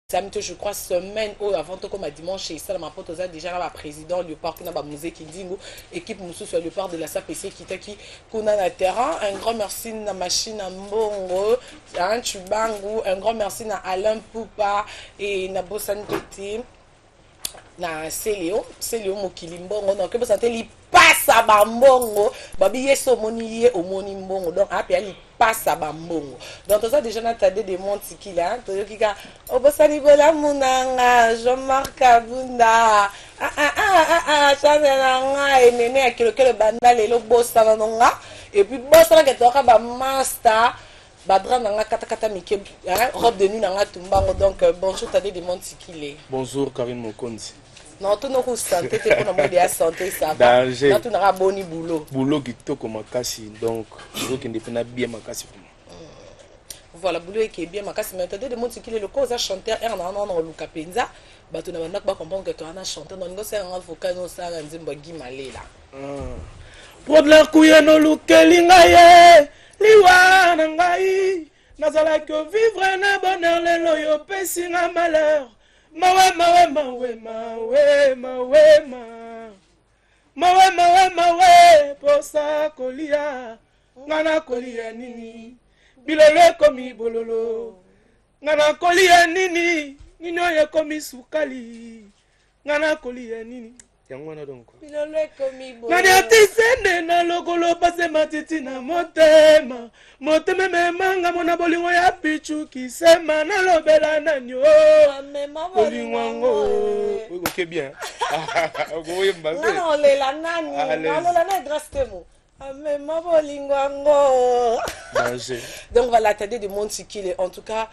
samedi, je crois, semaine ou avant tout comme à dimanche, et ça, ma pote, déjà là, président, le parc, na musée qui dit, équipe Moussou sur le parc de la SAPC qui t'a qui qu'on a le terrain. Un grand merci à machine à Mbongo, à Chubangu, un grand merci à Alain Poupa et à Bossan Toti, na Célio Mokili Mbongo, donc que vous sentez li passe à Mbongo, babi yeso moni ye omoni Mbongo, donc après ali passe à Mbongo. Donc tout ça déjà na tade de monti qui là, to qui ka obosani bola munanga, Jean-Marc Abunda. Chanelanga et nene à le banda lelo bossa nanga et puis bossa que toka ba master badra nanga kata mike robe de nuit nanga tumbango donc bonjour tade de monti qui est. Bonjour Karine Mokonzi. Non, tu n'as pas santé, tu n'as pas de santé, ça va. Non, tu n'as pas bon boulot. Boulot qui toque comme makasi, donc boulot qui dépend bien makasi. Voilà, boulot qui est bien makasi. Mais tu as des gens qui le cause à chanter, et on a un Luka Penza, bah tu n'as pas comprendre que tu as un chanteur, donc c'est un avocat, non, c'est un zimbogi malé là. Pour de la couille, no Luka lingaye, liwa nangai, nazala que vivre na bonheur, le loyo pesi na malheur. Mawe posa kolia ngana kolia nini bilele komi bololo ngana kolia nini nini oye komi sukali ngana kolia nini yango na donc bilele komi bololo ngani atisende na lokolo pase matiti na motema motema memanga mona bolingo ya pichu kisema na lobela nanyo bolingo ngo ok bien okoye mbaze non lela nani non lela na drastemo amema bolingo ngo donc voilà t'as des mondes qui en tout cas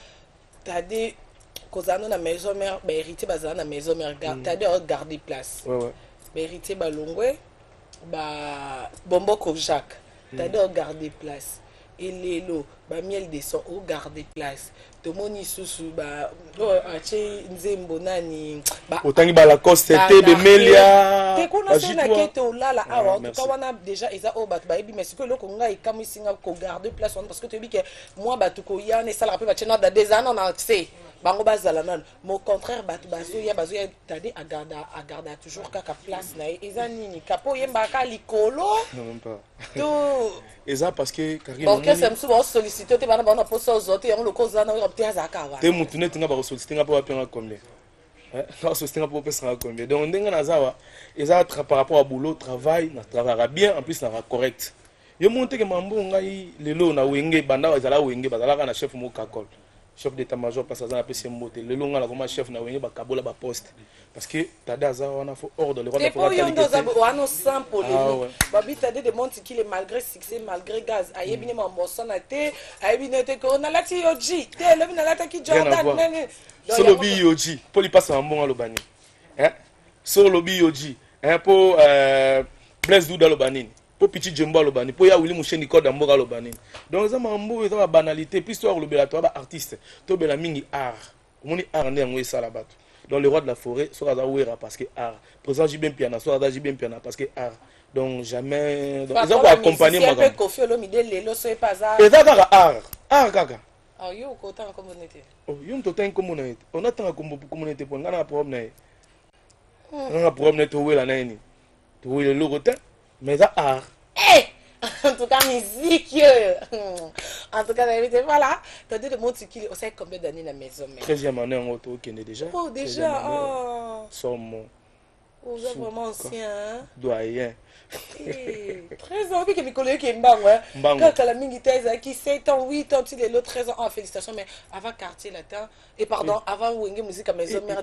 t'as des kozano na maison mère ba hérité bazana na maison mère t'as des garder place ouais ba hérité ba longwe ba bomboko Jacques t'as des garder place et lelo ba miel descend au garder place to moni susu ba ache nzembo nani ba otangi ba la coste te be melia te kuna sona kete olala awa en tout cas wana déjà eza o bat ba ebi mais ce que loko nga ikamisinga ko garder place parce que tu dis que moi ba tuko yana sala rappeler ba chena da des ans on a accès bango bazala nan mon contraire batu bazoya tadi agarda toujours kaka place na eza nini kapo yemba ka likolo non même pas tout eza parce que Karine bon que c'est souvent sollicité te bana bana poso zote yango lokoza na opté azaka wa te mutu ne tinga ba solliciter nga pa penga combien na solliciter nga pa pesa combien donc ndenga nazawa eza par rapport à boulot travail na travaillera bien en plus na correct yo monte ke mambo ngai lelo na wenge banda bazala wenge bazala na chef mo kakol chef d'état-major parce que ça a appelé mbote le longa la comme chef na wenge ba kabola ba poste parce que tada za wana faut ordre le roi de la qualité wana sans polémique babi tade de monte qui est malgré succès malgré gaz ayebi ne mamboso na te ayebi ne te ko na lati yoji te le na lati ki Jordan nene solo bi yoji poli passe en bon alobani solo bi yoji po Blaise Douda alobani po petit Jembo alobani po ya Willy Moucheni Koda Mboga alobani donc ça mambo eza ba banalité puis toi lobela toi ba artiste to bela mingi art moni art ne ngwe sala bato dans le roi de la forêt soit à ouera parce que art présent j'ai bien piano soit à j'ai bien piano parce que art donc jamais donc ils ont accompagner ma gamme Kofi Olomide lelo so pas ça et ça art kaka ah yo ko tan communauté oh yo to tan communauté on attend communauté pour ngana problème na problème to wela na ni to wela logo ta mais ça art en tout cas musique en tout cas voilà t'as dit de mon qui on sait combien d'années dans la maison mais 13e année en auto qui est déjà oh déjà sommes vous êtes vraiment ancien doyen 13 ans que mes collègues qui mbango quand la mingi teza qui 7 ans 8 ans tu les 13 ans félicitations mais avant quartier latin et pardon avant wenge musique à maison mère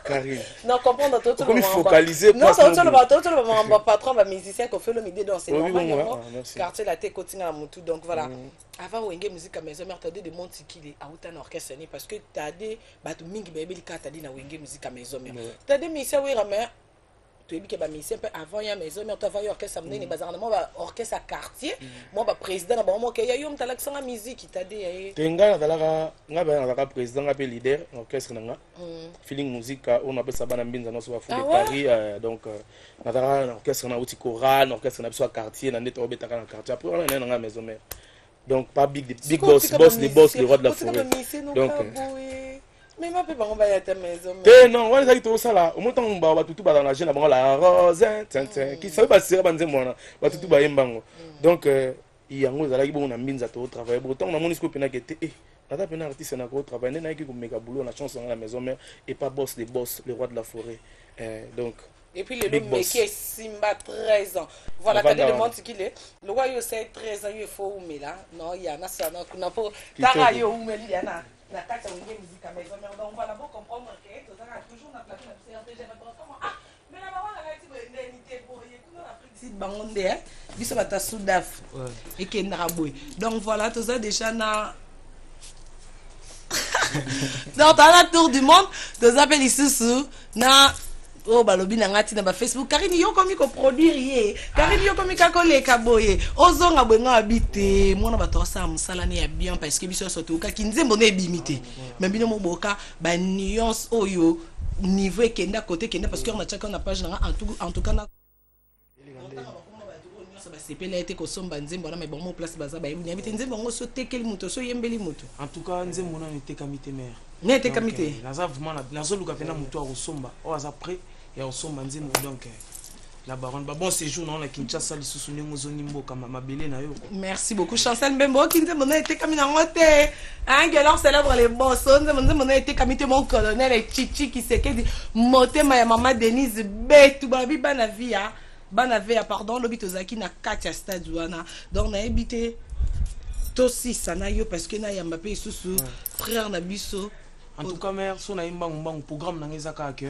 Karine non comprendre tout le monde focaliser non tout le monde patron va musicien qu'on fait le midi dans c'est normal quartier latin continue à mutu donc voilà avant wenge musique à maison mère t'as des mondes qui est à autant orchestre parce que t'as des batu mingi bébé ka t'as dit na wenge musique à maison mère t'as des musiciens oui mais tu es bien musicien avant ya maison mais tu as vu orchestre amener bazar moi orchestre à quartier moi ba président na ba moi que ya yo mtala sanga musique t'a dit tenga na dalaka ngaba na président ngapé leader orchestre nanga feeling musique on appelle ça bana mbinza no so ba de Paris donc na dalaka orchestre na outi choral orchestre na soit quartier na neto obetaka na quartier après on na nga maison mère donc pas big boss les boss les rois de la forêt donc Mais ma papa, on va y à ta maison. Non, on va dire tout ça là. Au moins, on va tout dans la jeune, la rose, qui savait pas si c'est banze moi, va tout ba yembango. Donc, il y a un gros zalaki bon ambinza to travail. Pourtant, on a mon discours pena que nata pena artiste na ko travail, n'a qui comme méga boulot, on a chance dans la maison mère et pas boss des boss, le roi de la forêt. Donc. Et puis le mec qui est Simba 13 ans. Voilà, quand il demande ce qu'il est. Le roi il sait 13 ans, il faut où mais là. Non, il y en a ça, non, qu'on a pas. Tara yo où mais il y en a. La carte a une musique à maison, mais on va d'abord comprendre que tout ça a toujours la plateau de CRT, j'aime pas comment. Ah, mais la maman a dit que l'indemnité pour y écouter la prise ici bangonde hein. Biso bata soudaf. Et qui n'raboui. Donc voilà, tout ça déjà na donc dans la tour du monde, deux appels ici sous na oh balobi na ngati na ba Facebook Karine yo komi ko produire ye Karine yo komi ka koleka boye ozonga bwenga habité mona bato sa musala ne ya bien parce que biso soto ka kinzembo ne bimité mais bino mo boka ba nuance oyo niveau ekenda côté kenda parce que on a chacun na page na en tout cas na sepela ete kosomba nzembo na mais bon mo place baza ba yebuni habité nzembo ngo so tekeli muto so yembeli muto en tout cas nzembo na nete kamite mère nete kamite naza vraiment nazo luka pena muto a kosomba o aza prêt et au somba nzembo donc la baronne bon séjour non la Kinshasa lisusu nengo zoni mboka mabele na yo. Merci beaucoup Chancel Mbembo qui nzembo na ete kamina ngote un gueulard célèbre les boss nzembo na ete kamite mon colonel et Chichi qui sait que motema ya maman Denise betu babi bana via bana via pardon lobitozaki na Katia stade wana donc na habité tosi sana yo parce que na ya Mbappé isusu frère na biso en tout cas mère so na imba mbang programme na ngezaka que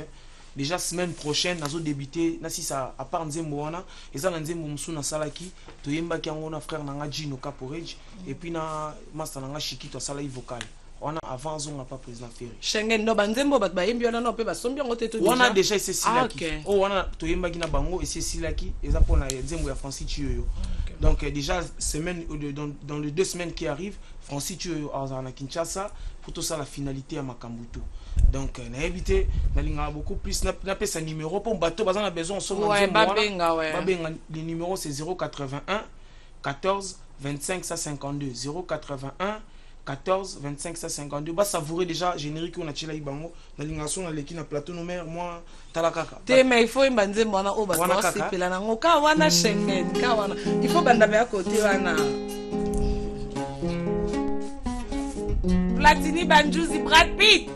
déjà semaine prochaine nazo débuter na si ça à part nzembo wana eza na nzembo musu na salaki to yemba ki ngona frère na nga Gino Caporage et puis na master na nga Shikito sala vocal wana avant zonga pas président Ferry Schengen no banzembo bat ba yembi wana no pe ba sombi ngote to wana déjà c'est silaki oh wana to yemba ki na bango et c'est silaki eza pour na nzembo ya Francis Tuyo donc déjà semaine dans les 2 semaines qui arrivent Francis Tuyo na Kinshasa pour tout ça la finalité à Makambuto. Donc na évité na linga beaucoup plus na pesa numéro pour bateau bazan a besoin son babenga le numéro c'est 081 14 25 52 081 14 25 52 ba savourer déjà générique on a chila ibango na linga son na leki na plateau no mère moi talakaka te mais il faut imbanze mwana o ba se pela na ngoka wana Schengen ka wana il faut banda ba côté wana Platini Banjuzi Brad Pitt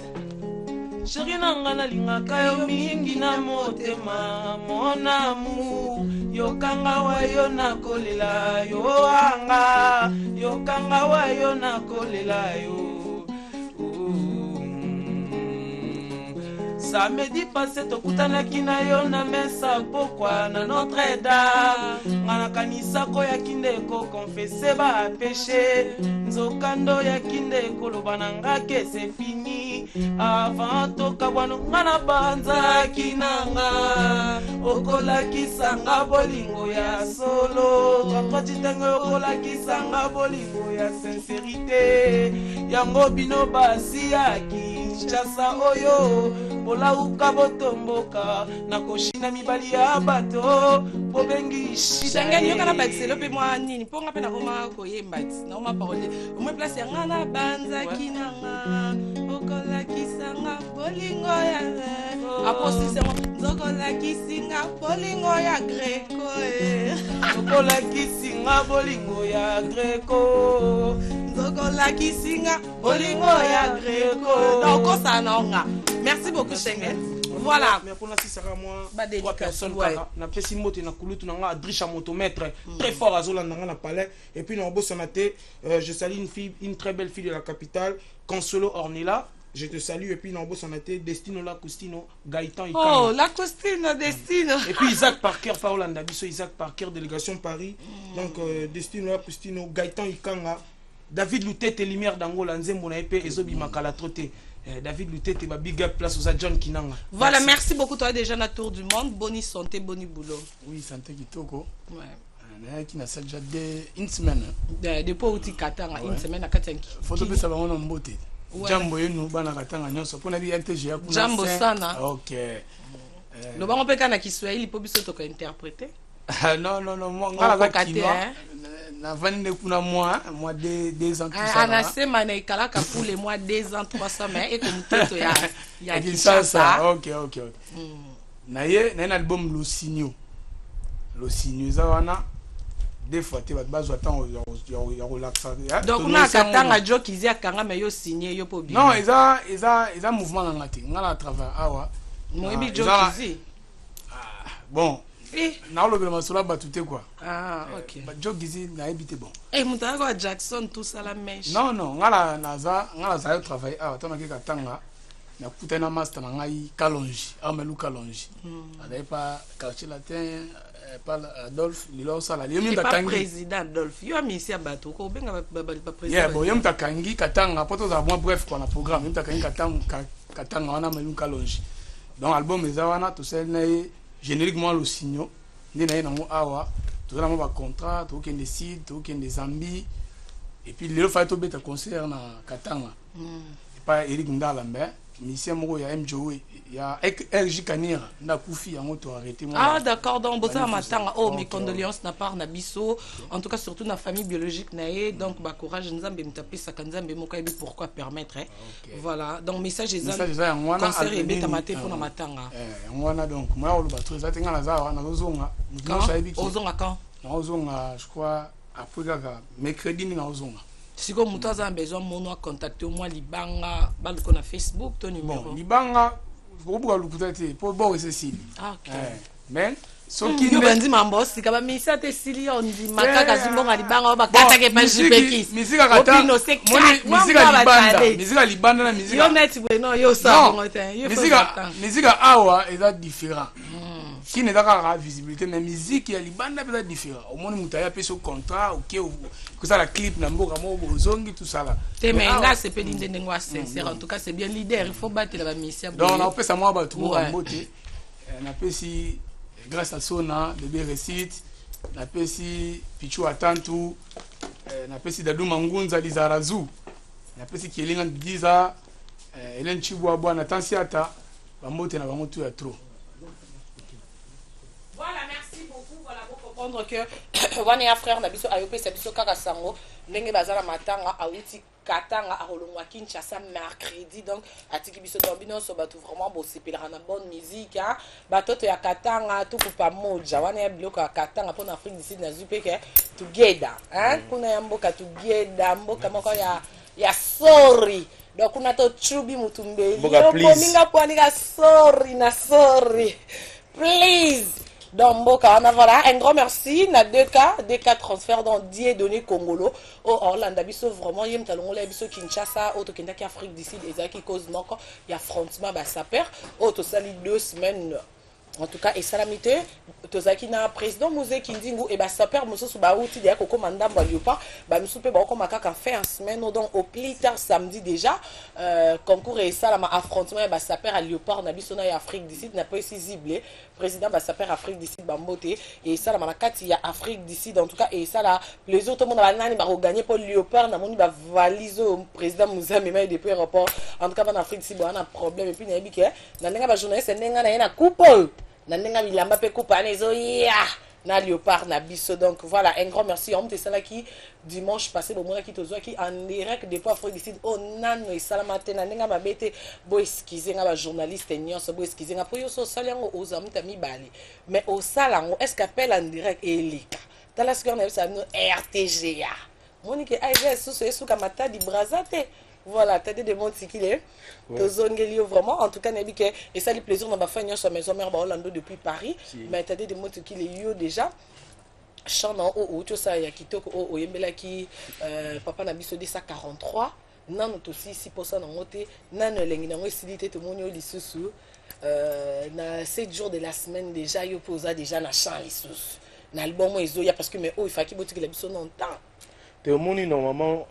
Chérie nanga na lingaka yo mingi na motema mon amour yokanga wa yo na kolela yo anga yokanga wa yo na kolela yo samedi passé tokutanaki na yo na mesa pokwa na Notre-Dame ngana kanisa ko ya kinde ko confesser ba péché nzokando ya kinde ko lobana ngake c'est fini avant tokabwana ngana banza kinanga okolakisa nga bolingo ya solo twakotitengo okolakisa bolingo ya sincérité yango bino basi ya Kinshasa oyo bolauka botomboka na koshina mibali ya bato bobengi Schengen yo kana batselo pe mwa nini ponga pe na koma koyemba na oma parole au moins place ya ngana banza kinanga okolakisa nga bolingo ya aposi sengo nzokolakisi nga bolingo ya Greco okolakisi nga bolingo ya Greco nzokolakisi nga bolingo ya Greco donc ça nonga. Merci beaucoup Schengen. Voilà. Mais pour l'instant, ça moi 3 personnes na pesi moto na kulutu na nga Adricha motomètre très fort à Zola na palais et puis na Bosonate je salue une très belle fille de la capitale Consuelo Ornella. Je te salue et puis na Bosonate Destino Lacustino Gaëtan Ikanga. Oh, Lacustino Destino. Et puis Isaac Parker Paolanda biso Isaac Parker délégation Paris. Donc Destino Lacustino Gaëtan Ikanga David Loutete Lumière d'Angola nzembo na épée ezobi makala troté. David Loutete ba big up place aux John Kinanga. Voilà, merci beaucoup toi déjà na tour du monde, bonne santé, bon boulot. Oui, santé kitoko. Ouais. Qui n'a ça déjà une semaine. Depuis où tu katanga une semaine à katanki. Photo pe ça va on mbote. Jambo yenu bana katanga nyonso pona bi RTG kuna. Jambo sana. OK. Le bango pe kana Kiswahili po biso to ko interpréter. Non, moi ngala kati na vandi kuna mois 2 ans tout ça. Ana sema na ikalaka pour les mois 2 ans 300 mais et comme toto ya Kinshasa. OK. Na ye na album Lo Signo za wana des fois te bazwa temps ya relaxa. Donc na katanga jo kizi akanga mais yo signé yo po bien. Non, eza mouvement na ngati. Ngala travail awa. Moyebi jo kizi. Bon. Na lo bela masula batute quoi. Ah, OK. Jo kizi na ebité bon. Mutako Jackson tout ça la mèche. Non, ngala za yo travail awa tona ke katanga. Na kutana master na ngai Kalonji, Amelu Kalonji. Adai pa quartier latin pas Adolphe Lilo Sala. Yo mi takangi président Adolphe. Yo amisi abato ko benga ba président. Yeah, bon yo mtakangi katanga poto za bon bref quoi na programme. Yo mtakangi katanga wana Amelu Kalonji. Donc album eza wana to sel na génériquement Lo Signo. Ni na yango awa. To na ba contrat, to kende site, to kende Zambie. Et puis le fait to beta concert na katanga. Pas Eric Ndalambe. Mission moko ya MJO ya RJ Kanira na kufi yango to arrêter moi. Ah d'accord, donc boza matanga mes condoléances na part na biso, en tout cas surtout na famille biologique naé, donc ba courage nzambe mtape sakanzambe moko yebi pourquoi permettre. Voilà, donc message eza concert et beta maté pour na matanga. Ngwana donc moi olo ba très atenga na za na ozonga. Ozonga quand? Na ozonga je crois après kaka mercredi ni na ozonga. Si comme toi as besoin mon contacter au moins Libanga balko na Facebook ton numéro. Bon, Libanga pour lukutate pour bon Cécile. Ah OK. Mais soki yo bandi mambo si kaba misa te sili on dit makaka zimbonga Libanga ba kata ke pa jipeki. Misika kata. Misika libanda na misika. Yo net bueno yo sa ngotin. Misika awa est différent. Qui n'est pas la visibilité mais musique ya libanda peut être différent au moins mutaya pe so contrat OK que ça la clip na mboka mo bozongi tout ça là mais là c'est pas l'idée ngwa sincère en tout cas c'est bien leader il faut battre la mission donc on peut ça moi ba tout mbote na pe si grâce à Sona bébé récite na pe si Pichu Atantu na pe si Dadou Mangunza Lizarazu na pe si Kelinga Diza Hélène Chibwa bwana Tansiata ba mbote na bango tout ya trop. Voilà, merci beaucoup. Voilà, pour comprendre que Wania frère Nabiso Ayopé Sabiso Karasango, Nenge Bazala Matanga, Aouti Katanga, Arolongwa Kinshasa, mercredi. Donc, Atiki Biso Dombino, so batu vraiment beau, c'est la bonne musique. Bato ya Katanga, tout pour pas moja. Wania Bloka Katanga pour l'Afrique d'ici, Nazupeke, together. Kuna Yamboka, together, Mboka Moko ya sorry. Donc, on a tout chubi mutumbe. Mboka, please. Minga Puanika, sorry. Please. Donc, voilà, un grand merci. Na 2K transfert dans 10 données Congolo. Au Orlando, biso vraiment, yem talongo la biso Kinshasa, auto Kendaki Afrique d'ici, et qui cause manque, il y a affrontement, bah ça perd. Auto sali 2 semaines. En tout cas, et salamité, tozaki na président Mosé Kindingu et bah ça perd Moussa Souba outil de Koko Mandam Baliopa, bah nous soupe bon comme makaka fait en semaine donc au plus tard samedi déjà concours et ça la affrontement bah ça perd à Léopard na bisona et Afrique d'ici n'a pas ici ciblé président bah ça perd Afrique d'ici bamboté et ça la manakati ya Afrique d'ici en tout cas et ça la les autres monde ba nani ba gagner pour Léopard na moni ba valise au président Moussa mais depuis aéroport en tout cas en Afrique d'ici bon un problème et puis na bike na nga ba journaliste nga na couple na ndenga bilamba pe coupa nezo ya na Léopard na biso donc voilà un grand merci on te sala qui dimanche passé bon mona qui tozo qui en direct depuis Afrique du Sud oh nano et salamate na ndenga mabete bo excuser nga ba journaliste nyonso bo excuser nga po yo so salango ozamuta mibali mais au salango est-ce qu'appelle en direct elika tala ce qu'on a ça no RTGA monique aive so esuka mata di brazate. Voilà, t'as des mondes qu'il est. Tozongelio vraiment. En tout cas, Nabike, et ça, le plaisir, on va faire une maison mère Orlando depuis Paris. Mais t'as des mondes qu'il est déjà. Chant au tout ça, il y a Kitoko, au Yembela qui, papa n'a biso de ça 43. Non, aussi 6% dans mon thé. Non, l'engin, silité, tout le monde est sous. Na 7 jours de la semaine déjà, il posa déjà na chant les sous. L'album, il y a parce que, mais oh, il faut qu'il y ait la biso longtemps. Théomoni, normalement,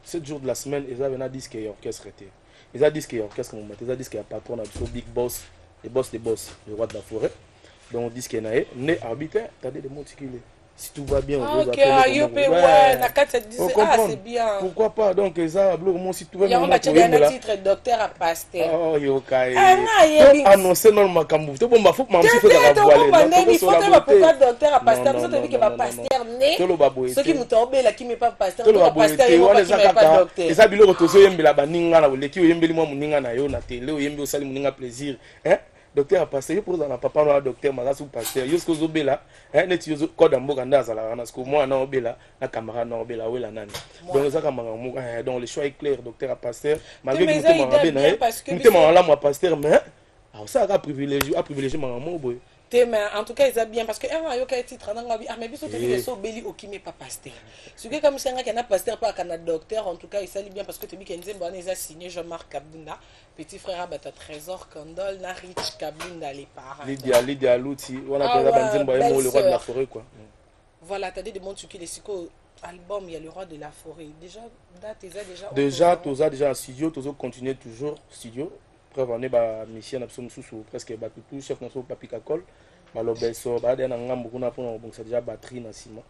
7 jours de la semaine, ils avaient un disque et orchestre. Ils ont un disque et orchestre, ils ont un disque et patron, Big Boss, les boss, le roi de la forêt. Donc, disque et naé, né arbitre, t'as des mots qui si tout va bien, ok, ouais, c'est bien. Pourquoi pas? Donc, ça, si tout va bien, on va un titre docteur à pasteur. Oh, yokai. Annoncer non, ma camou. Tu peux faut m'en faire la voiler. Il faut pas docteur à pasteur. Vous savez que ma pasteur né. Ceux qui m'ont là qui me pas pasteur. Tout pasteur et moi qui me pas docteur. Et ça, bilo tozo yembela baninga na wole ki yembeli moi muninga na yo na télé, yembi osali muninga plaisir. Hein? Docteur a passé pour dans papa no docteur maza sou pasteur yosko zobela neti yozo code mboka ndaza la na sko moi na obela na camarade na obela wela nani donc ça kamanga donc le choix est clair docteur a pasteur malgré que muté manga bena muté manga moi pasteur mais ça a privilégié manga mo boy mais en tout cas ils a bien parce que un yo ka titre na ngabi mais biso te bi so beli okime pas pasteur ce que comme ça nga pasteur pas kana docteur en tout cas il sali bien parce que te bi kenzembo ana isa signé Jean-Marc Kabunda petit frère Bata Trésor Kandol na Rich Kabunda les parents Lydia Louti on a déjà banzembo le roi de la forêt quoi voilà t'as dit de mon tuki les siko album il y a le roi de la forêt déjà date déjà en studio toujours continuer toujours studio preuve on est ba mission absolument sous presque ba tout chef na so papi kakol malobeso ba de na ngambu kuna pour bon ça déjà batterie na ciment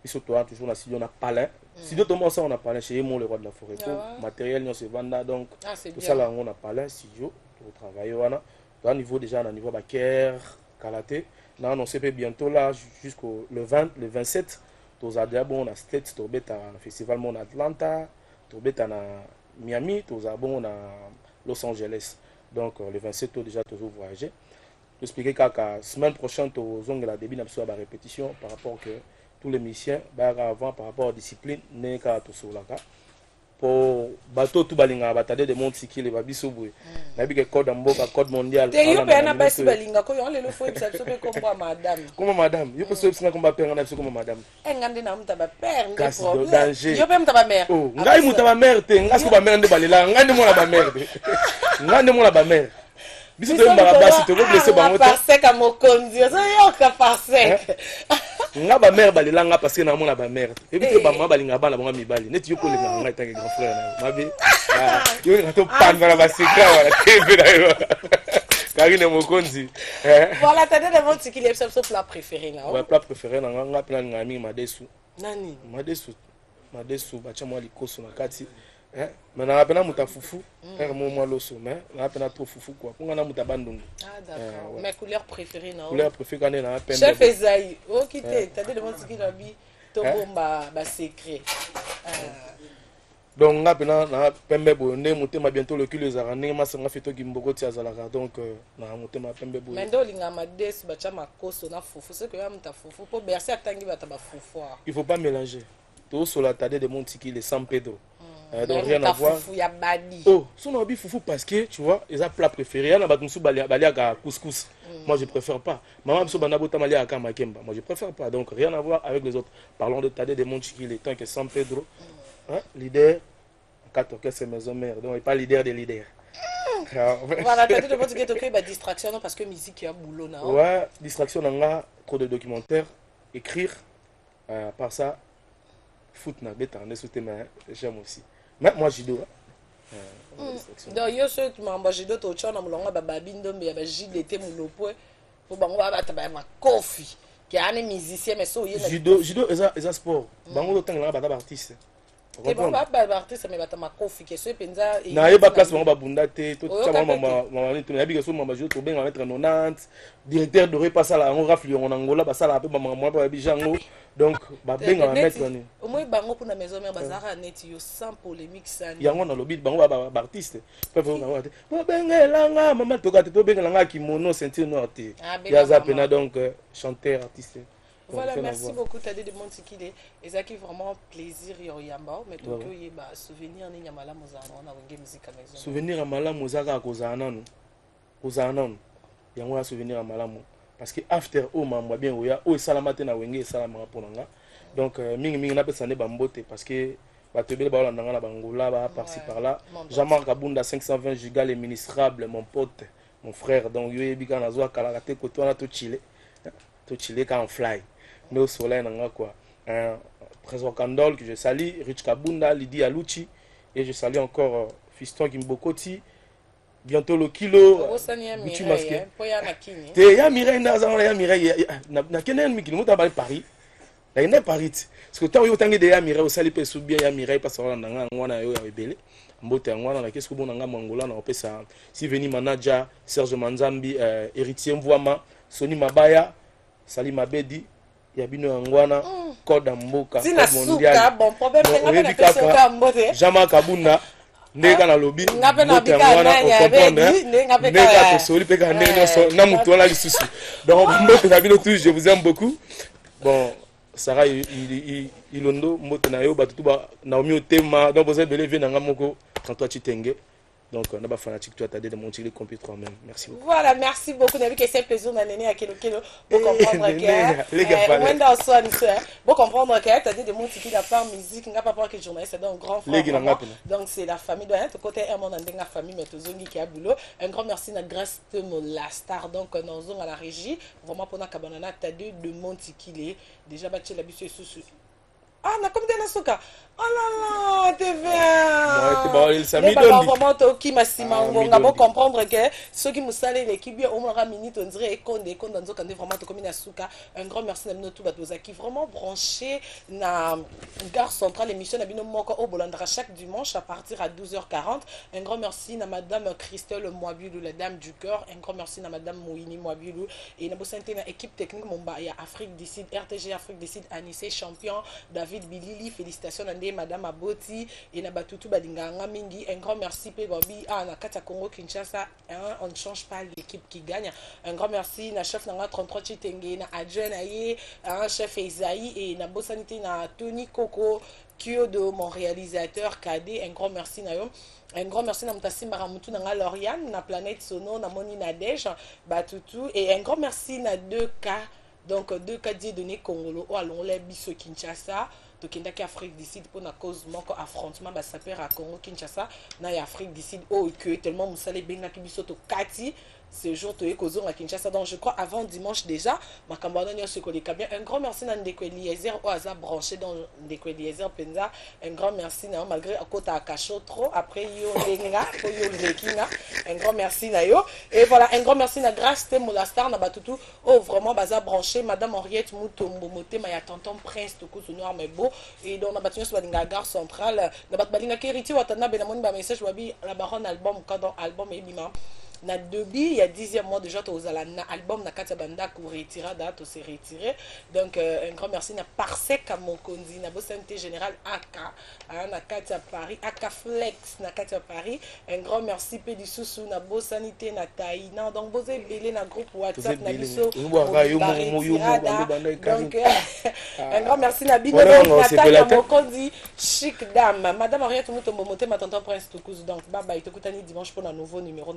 ils sont toujours na studio na palin studio tout monde ça on a palin chez moi le roi de la forêt matériel non se venda donc tout ça là on a palin studio pour travailler voilà au niveau déjà na niveau baker kalaté là on sait bientôt là jusqu'au le 27 tous a déjà bon on a state to beta festival mon Atlanta to beta na Miami tous a bon on a Los Angeles. Donc, le 27 tôt déjà, toujours voyager. Je expliquer que la semaine prochaine, tu as la début de la répétition par rapport que tous les musiciens, avant, par rapport à la discipline, n'est qu'à tout sur la cas. Pour bateau, tout balinga, batade de monde qui les babiso boué. N'a que code en boca, code mondial. Tu es un peu si balinga, quand on le fait, ça se fait comme madame. Comment madame? Je peux se comme père, on a comme madame. Engande na mutaba père, casse de danger. Yo peux mutaba mère. Oh, ngai mutaba mère te, ngai ko ba mère de balela, ngai mo la ba mère. Ngai mo la ba mère. Biso to mbara basi to blesser bango. Parce que mo konzi, ça yo ka parce. Nga ba mère balela nga parce que na mona ba mère. Et puis ba ma balinga ba la bonga mibali. Neti yo ko le nga tant que grand frère na. Mabe. Yo nga to pan na ba secret wala TV na yo. Karine Mokonzi. Voilà, t'as dit de votre qui est son plat préféré là. Ouais, plat préféré na nga plan nga mi madesu. Nani? Madesu ba cha moi likoso na kati. Mais na pena muta fufu, moi loso, mais na pena trop fufu quoi. Pour na muta bandungu. Ah d'accord. Ma couleur préférée non. Couleur préférée quand na pena. Chef Esaïe, oh quitter, t'as dit de votre qui l'habit to bomba ba secret. Donc na pena na pembe bonde mutema bientôt le kilo za rane ma sanga feto gimboko ti azalaka donc na mutema pembe bonde. Mendo linga madesu ba cha makoso na fufu, c'est que ya muta fufu pour bercer atangi bata ba fufu. Il faut pas mélanger. Tout sur la tade de Montiki les San Pedro. Donc rien à voir. Oh, son hobby foufou parce que tu vois, ils ont plat préféré. Il y a un balia couscous. Moi je préfère pas. Maman biso bana bota malia à Makemba. Moi je préfère pas. Donc rien à voir avec les autres. Parlons de Tade de Montiki les temps que San Pedro. Hein, leader. Quatre orchestres maison mère. Donc il pas leader des leaders. Voilà, Tade de Montiki est bah distraction parce que musique il y a boulot là. Ouais, distraction là, trop de documentaires, écrire. Par ça, foot na beta, on est sous thème, j'aime aussi. Mais moi judo. Donc yo ceux qui m'ont judo to chona mulonga baba bindombe ya judo était mulopo pour bango ba taba ma coffee qui a un musicien mais so judo eza sport. Bango to tanga ba artiste. Et bon ba artiste mais ba ma coffee que so penza na yeba place bango ba bunda te to tsa mama to na bi que so mama judo to benga mettre 90 directeur de repasser la on rafle en Angola ba sala pe mama moi ba bijango. Donc, ba benga mettre ni. Au moins bango pour na maison mère bazara net yo sans polémique sani. Yango na lobby bango ba artiste. Peuvent bango te. Bo benga langa maman to ka te benga langa kimono ceinture noire te. Ya zapena donc chanteur artiste. Voilà, merci beaucoup Tade de Montikile. Ezaki vraiment plaisir yo yamba mais to ko yeba souvenir ni nyamala mozana na wenge musique maison. Souvenir amala mozaka kozana no. Kozana no. Yango ya souvenir amala mo. Parce que after o mamba bien oya o salamate na wenge salama ponanga donc mingi na pesa ne bambote parce que batebele ba olanda na bangola ba par-ci par là Jean-Marc Kabunda 520 giga les ministrables mon pote mon frère donc yo yebika na zo kala te ko to na to chile quand on fly mais au soleil nanga quoi Trésor Kandol que je salue Rich Kabunda Lydia Louti et je salue encore Fiston Gimbokoti. Bientôt le kilo. Tu masqué. Te ya Mireille na za ya Mireille na kenen mi kilo muta ba Paris. nakenda paris ti parce que ntango yo otangi de ya mirai osali mpe esu bien ya mirai mpasa olanda nga yango wana yo ya ebele mbote yango wana nakesi kobona nga mangola na opesa siveni manager serge manzambi héritier mvwama soni mabaya sali mabedi ya bino yango wana code ya mboka oyebi kaka jean-marc abunda ndenge kaka nalobi mbote yango wana ocomprendre ndenge kaka tosoli mpe kaka ndenge nyonso na motu wana lisusu donc mbote na bino tous je vous aime beaucoup bon Sarah ilondo mbote na yo bato tu ba naomi otema donc vous avez levé nanga moko quand toi tu t'engue donc on a pas fanatique toi t'as de monter les compétences toi même merci beaucoup voilà merci beaucoup Nabi que c'est plaisir d'amener à kilo pour comprendre que Wenda Oswan pour comprendre que t'as dit de monter qui la part musique n'a pas peur que journaliste c'est donc grand frère donc c'est la famille doit être côté un monde dans la famille mais tout zongi qui a boulot un grand merci na grâce de la star donc nous sommes à la régie vraiment pour na kabanana t'as dit de monter qui est déjà battu la bise sous ah na comme de la soka oh là là t'es bien vraiment toki masima on va comprendre que ceux qui nous saluent l'équipe bien au moins minute on dirait qu'on dans vraiment to comme na soka un grand merci à nous tous qui vraiment branché na gare centrale émission na bino moko au Bolandra chaque dimanche à partir à 12h40 un grand merci à madame Christelle Moabilou la dame du cœur un grand merci à madame Mouini Moabilou et na bosanté na équipe technique Momba ya Afrique du Sud RTG Afrique du Sud Anissé champion David Bilili félicitations à madame Aboti et na batutu balinganga mingi un grand merci pe babi na kata Congo Kinshasa on ne change pas l'équipe qui gagne un grand merci na chef nanga 33 Chitenge na adjoint aye un chef Isaïe et na bosanité na Tony Coco Kyodo mon réalisateur KD un grand merci na yo un grand merci à Mtassi Maramutu na Loriane na Planète Sono na Moni Nadège batutu et un grand merci na 2K donc 2K Dieudonné Congolo ou allons les biso Kinshasa tokendaki Afrique du Sud pour na cause moko affrontement ba saper à Congo Kinshasa na Afrique du Sud oh que tellement musale bengaki biso to kati ce jour to ekozo na Kinshasa donc je crois avant dimanche déjà makambana nyonso koleka bien un grand merci na Ndeko Eliezer au hasard branché dans Ndeko Eliezer penza un grand merci na malgré akota akacho trop après yo lenga ko yo lekinga un grand merci na yo et voilà un grand merci na grâce te molastar na batutu oh vraiment baza branché madame Henriette Mutombo motema ya tonton Prince to kuzu noir mais beau et donc na batu nyonso balinga gare centrale na bat balinga keriti watana benamoni ba message wabi la baronne album quand album ebima na debi il y a 10e mois déjà tozala na album na kati banda ko retira date se retirer donc un grand merci na Parsec à Mokonzi na Bosanté général AK na kati Paris AK Flex na kati Paris un grand merci pe du Soussou na Bosanité na Taïna donc bozé belé na groupe WhatsApp na biso donc un grand merci na Bino na Mokonzi chic dame madame Henriette Mutombo Motema tonton Prince Toukous donc bye bye tokutani dimanche pour un nouveau numéro.